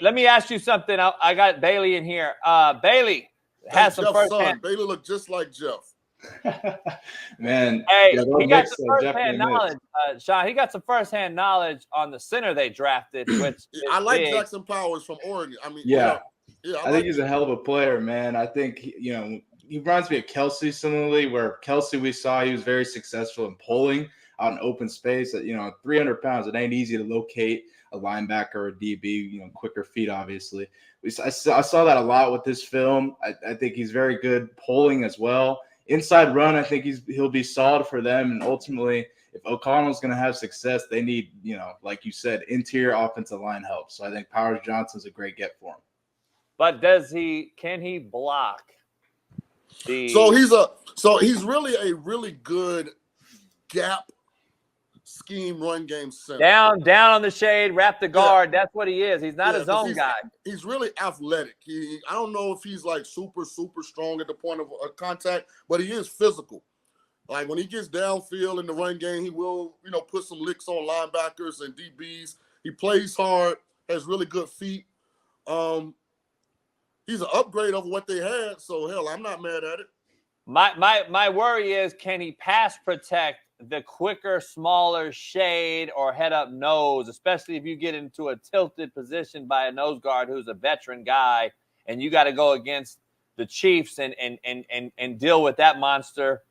let me ask you something. I got Bailey in here. Bailey has some first-hand. Bailey looked just like Jeff. Man, hey, yeah, he got some first-hand knowledge. Shaun, he got some first-hand knowledge on the center they drafted, which I like big. Jackson Powers from Oregon. I mean, yeah, I think he's a hell of a player, man. I think he reminds me of Kelsey similarly, where Kelsey we saw he was very successful in pulling out in open space. At 300 pounds, it ain't easy to locate a linebacker or a DB. Quicker feet, obviously. I saw that a lot with this film. I think he's very good pulling as well. Inside run, I think he'll be solid for them. And ultimately, if O'Connell's going to have success, they need, like you said, interior offensive line help. So I think Powers Johnson's a great get for him. But can he block? So he's really a really good gap scheme run game center. Down on the shade, wrap the guard. Yeah. That's what he is. He's not a zone guy. He's really athletic. I don't know if he's like super, super strong at the point of contact, but he is physical. Like when he gets downfield in the run game, he will, put some licks on linebackers and DBs. He plays hard, has really good feet. He's an upgrade over what they had. So hell, I'm not mad at it. My worry is, can he pass protect the quicker, smaller shade or head up nose, especially if you get into a tilted position by a nose guard who's a veteran guy and you got to go against the Chiefs and deal with that monster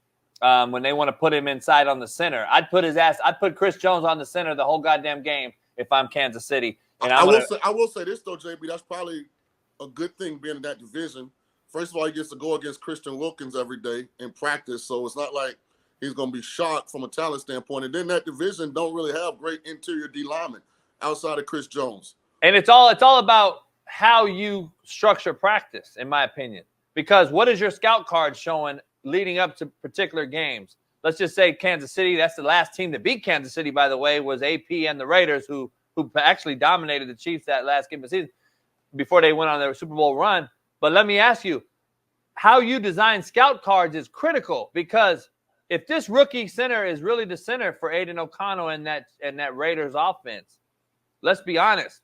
when they want to put him inside on the center. I'd put Chris Jones on the center the whole goddamn game if I'm Kansas City. And I will say this though, JB, that's probably a good thing being in that division. First of all, he gets to go against Christian Wilkins every day in practice, so it's not like he's going to be shocked from a talent standpoint. And then that division don't really have great interior D linemen outside of Chris Jones. And it's all about how you structure practice, in my opinion. Because what is your scout card showing leading up to particular games? Let's just say Kansas City, that's the last team that beat Kansas City, by the way, was AP and the Raiders, who actually dominated the Chiefs that last game of the season before they went on their Super Bowl run. But let me ask you, how you design scout cards is critical, because if this rookie center is really the center for Aiden O'Connell and that Raiders offense, let's be honest,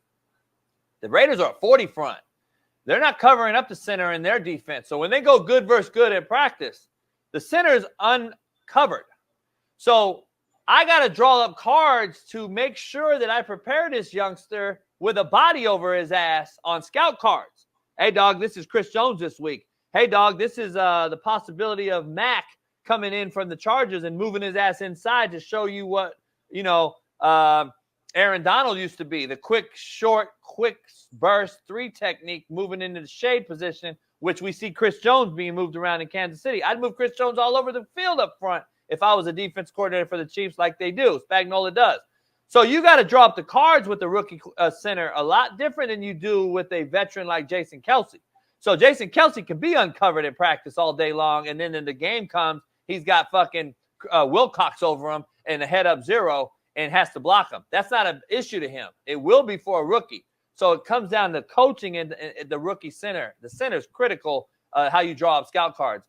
the Raiders are a 40 front. They're not covering up the center in their defense. So when they go good versus good in practice, the center is uncovered. So I got to draw up cards to make sure that I prepare this youngster with a body over his ass on scout cards. Hey, dog, this is Chris Jones this week. Hey, dog, this is the possibility of Mac coming in from the Chargers and moving his ass inside to show you what, Aaron Donald used to be, the quick burst 3 technique moving into the shade position, which we see Chris Jones being moved around in Kansas City. I'd move Chris Jones all over the field up front if I was a defense coordinator for the Chiefs like they do. Spagnuolo does. So you got to draw up the cards with the rookie center a lot different than you do with a veteran like Jason Kelce. So Jason Kelce can be uncovered in practice all day long, and then when the game comes, he's got fucking Wilcox over him and a head up zero and has to block him. That's not an issue to him. It will be for a rookie. So it comes down to coaching and the rookie center. The center is critical how you draw up scout cards.